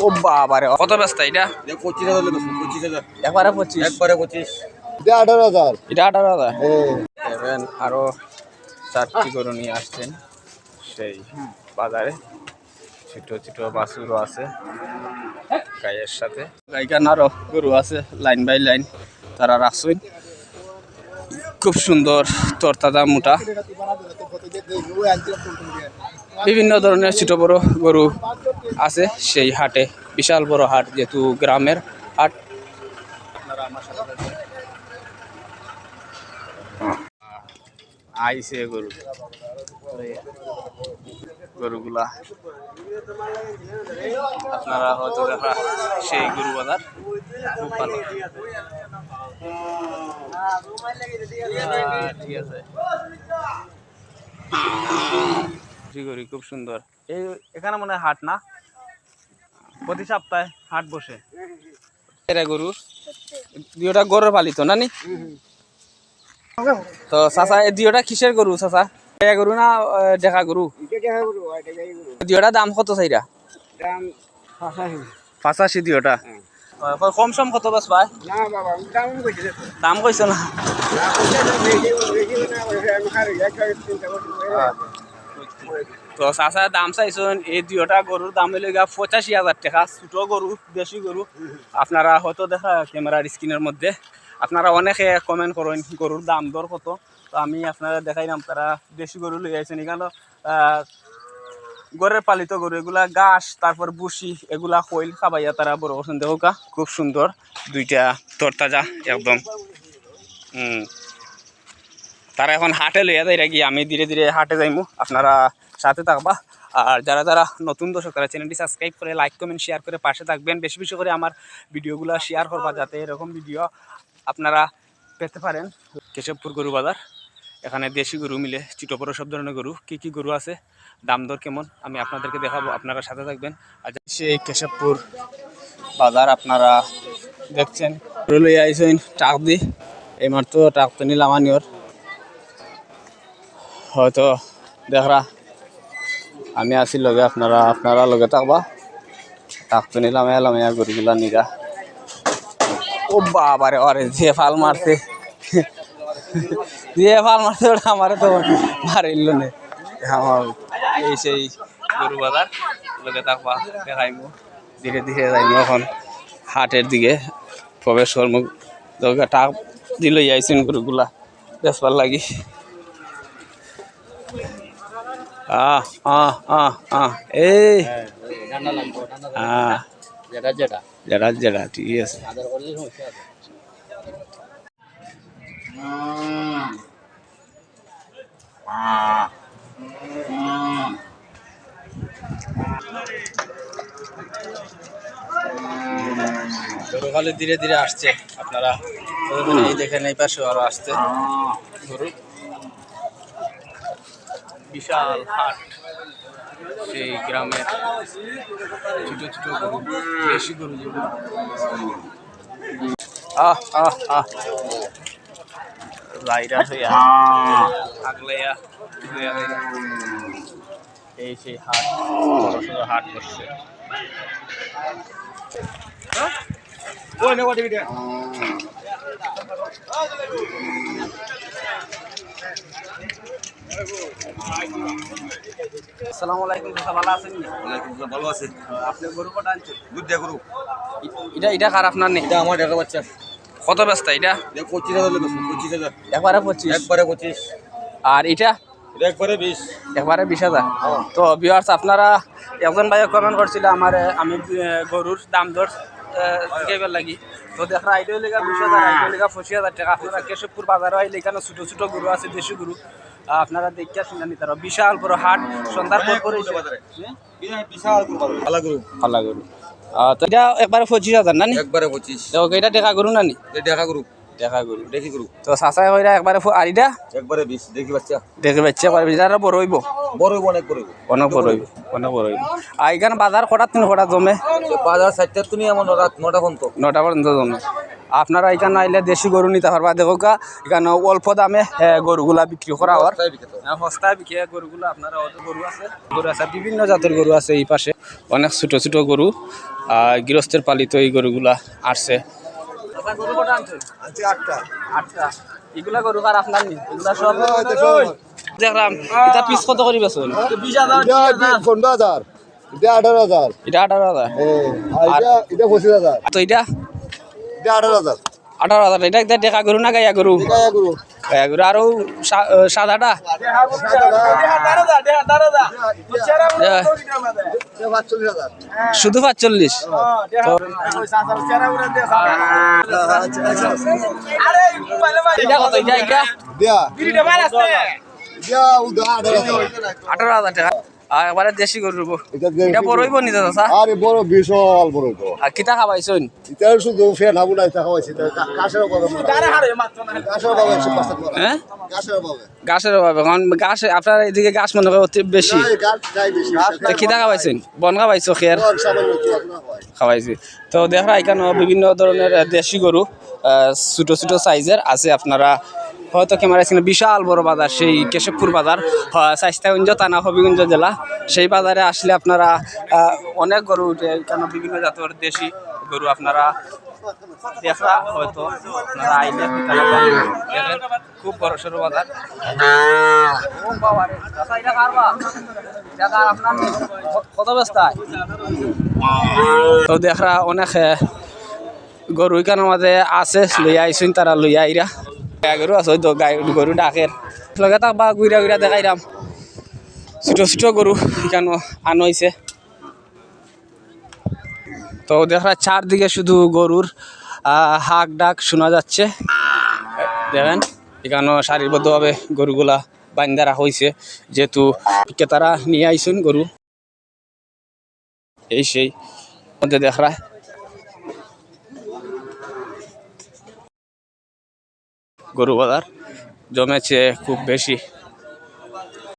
ও বাবারে কত ব্যস্ত এটা? 25,000 একবারে 25, একবারে 25 এটা 18,000, এটা 18,000। দেখবেন আরো 4টি গরু নিয়ে আসছেন সেই বাজারে। ছোট ছোট বাছুরও আছে গায়ের সাথে, গাইকান আরো গরু আছে লাইন বাই লাইন তারা রাখছেন। খুব সুন্দর তরতাজা মোটা বিভিন্ন ধরনের ছোট বড় গরু আছে সেই হাটে। বিশাল বড় হাট, যেহেতু গ্রামের হাট। আপনারা আমার সাথে আইসে গরুগুলা আপনারা হয়তো দেখা সেই গরু বাজার খুব ভালো। ঠিক আছে, খুব সুন্দর। এই এখানে মনে হয় হাট না, প্রতি সপ্তাহে হাট বসে। গরু দুইটা গরুর পালিত না নি? তো চাচা এই দুইটা কিসের গরু চাচা? গরু না দেখা গরু? দুইটা দাম কত চাইরা? 85 দুইটা। কম সম কত বাস ভাই? দাম কইছো না? তো চাচা দাম চাইছেন এই দুইটা গরুর দাম হইলে 85,000 টাকা। ছোট গরু, দেশি গরু। আপনারা হয়তো দেখা ক্যামেরার স্ক্রিনের মধ্যে আপনারা অনেকে কমেন্ট করেন গরুর দাম দর কত। তো আমি আপনারা দেখাইলাম তারা দেশি গরু লই আইছেন। এখানে গরের পালিত গরু, এগুলা ঘাস তারপর বুসি এগুলা খৈল খাবাইয়া তারা বড় করছেন। দেখো খুব সুন্দর দুইটা তরতাজা একদম। তারা এখন হাটে লইয়া যাই গিয়ে, আমি ধীরে ধীরে হাটে যাইমু, আপনারা সাথে থাকবা। আর যারা যারা নতুন দর্শক তারা চ্যানেলটি সাবস্ক্রাইব করে লাইক কমেন্ট শেয়ার করে পাশে থাকবেন। বেশি বেশি করে আমার ভিডিওগুলো শেয়ার করবা যাতে এরকম ভিডিও আপনারা পেতে পারেন। কেশবপুর গরু বাজার, এখানে দেশি গরু মিলে ছোট বড় সব ধরনের গরু, কি কি গরু আছে, দাম দর কেমন আমি আপনাদেরকে দেখাবো, আপনারা সাথে থাকবেন। আর সেই কেশবপুর বাজার আপনারা দেখছেন গরু লই আইছেন টাক দি, এই মাত্র টাক তো নিলাম আনিওর, হয়তো দেখরা আমি আসি লগে, আপনারা লগে থাকবা। টাক তো নিলাম এলাম গরুগুলা নিগা। ও বাবারে আরে যে ফাল মারছে, যে ফাল মারছে ওটা আমারে তো মারিল না। আমার এই সেই গরু বাজার লগে থাকবা, দেখাইমু ধীরে ধীরে যাইমু। এখন হাটের দিকে প্রবেশ করমু। টাক দিল আইসেন গরুগুলা বেচবার লাগি। এই যেটা ঠিক আছে। গরুখালি ধীরে ধীরে আসছে, আপনারা এই দেখেন এই পাশে আরো আসছে গরু। বিশাল হাট, সেই গ্রামের ছোট ছোট গরু, দেশি গরু যেগুলো। এই সেই হাট, বড় সড়ো হাট বসছে। আসসালামু আলাইকুম, ভালো আছেন? ভালো আছে। আপনি গরু কটা আনছেন? দুধ গরু। এটা কার আপনার নেই? এটা আমার দেখা বাচ্চা। কত ব্যস্ত এটা? 25,000 25,000 একবারে 25, একবারে 25। আর এটা একবারে 20, একবারে 20,000। তো ভিউয়ার্স আপনারা একজন ভাই কমেন্ট করছিল আমার, আমি গরুর দাম দর জিজ্ঞাসা লাগি। তো দেখা আইডিয়া লেগা 20,000, আইডিয়া লেগা 25,000 টাকা। আপনারা কেশবপুর বাজারে আইলে এখানে ছোট ছোট গরু আছে, দেশি গরু, আপনারা দেখিয়া শুনে নিতে পারো। বিশাল বড় হাট, সন্ধ্যার পর পরে বিশাল গরু, ভালো গরু, ভালো গরু। তো এটা একবারে 25,000 না নি? একবারে 25। তো এটা দেখা গরু না নি? দেখা গরু, দেখা গরু, দেখি গরু। তো চাচা কইরা একবারে আর এটা একবারে 20, দেখি বাচ্চা, দেখি বাচ্চা পারবি, যারা বড় হইব, বড় হইব, অনেক বড় হইব, অনেক বড় হইব, অনেক বড় হইব। আর এখানে বাজার কটা তুমি কটা জমে? বাজার 4টা তুমি এমন রাত 9টা পর্যন্ত, 9টা পর্যন্ত জমে। আপনারা এখানে আইলে দেশি গরু নিতে পারবা। দেখো গা এখানে অল্প দামে গরুগুলা বিক্রি করা হয়, সস্তায় বিক্রি গরুগুলো। আপনারা অত গরু আছে বিভিন্ন জাতের গরু আছে। এই পাশে অনেক ছোট ছোট গরু, গৃহস্থের পালিত এই গরুগুলা আসছে। এগুলা গরু আর আপনার নি এগুলা সব দেখলাম। এটা পিস কত করি বেচুন? 15,000, এটা 18,000, এটা 18,000। এটা 25,000, তো এটা এটা 18,000, 18,000। এটা একটা ডেকা গরু না গাইয়া গরু? গায়া গরু, গাইয়া গরু। আরো সাদাটা এটা 45,000, শুধু 45। এটা কত? এটা এটা দিয়া, দিয়া উদা 18,000, 18,000 টাকা। আর একবারে দেশি গরু। এটা এটা বড়ইব নিতে চাচা? আরে বড় বিশাল বড় তো। আর কিতা খাবাইছুন? এটা শুধু ফেন হাবু নাই থাকা হইছে, কাশের অভাবে কাশের অভাবে 150 টাকা, হ্যাঁ কাশের অভাবে গাছের অভাবে। কারণ গাছ আপনার এদিকে গাছ মনে হয় অতি বেশি। গাছ নাই বেশি, তো কিতা খাবাইছেন? বন খাবাইছো? খের সামান্য না হয়। খাওয়াইছি। তো দেখা এখানে বিভিন্ন ধরনের দেশি গরু ছোট ছোট সাইজের আছে। আপনারা হয়তো ক্যামেরা ছিল বিশাল বড় বাজার, সেই কেশবপুর বাজার, সাইস্তাগঞ্জ থানা, হবিগঞ্জ জেলা। সেই বাজারে আসলে আপনারা অনেক গরু উঠে। এখানে বিভিন্ন জাতের দেশি গরু আপনারা দেখা হয়তো আপনারা আইলে খুব বড় সড়ো বাজার। কত ব্যস্তায় তো দেখা অনেক গরু এখানের মাঝে আছে। লইয়া আইসুন, তারা লইয়া আইরা গাই গরু আছে। তো গাই গরু ডাকের লগে থাকবা, গুইরা গুইরা দেখাইরাম। ছোট ছোট গরু এখানে আনইছে। তো দেখা চারদিকে শুধু গরুর হাক ডাক শোনা যাচ্ছে। দেখেন এখানে সারিবদ্ধভাবে গরুগুলা বান্ধা রাখা হয়েছে, যেহেতু বিক্রেতারা নিয়ে আইসুন গরু। এই সেই মধ্যে দেখা গরু বাজার জমেছে খুব বেশি।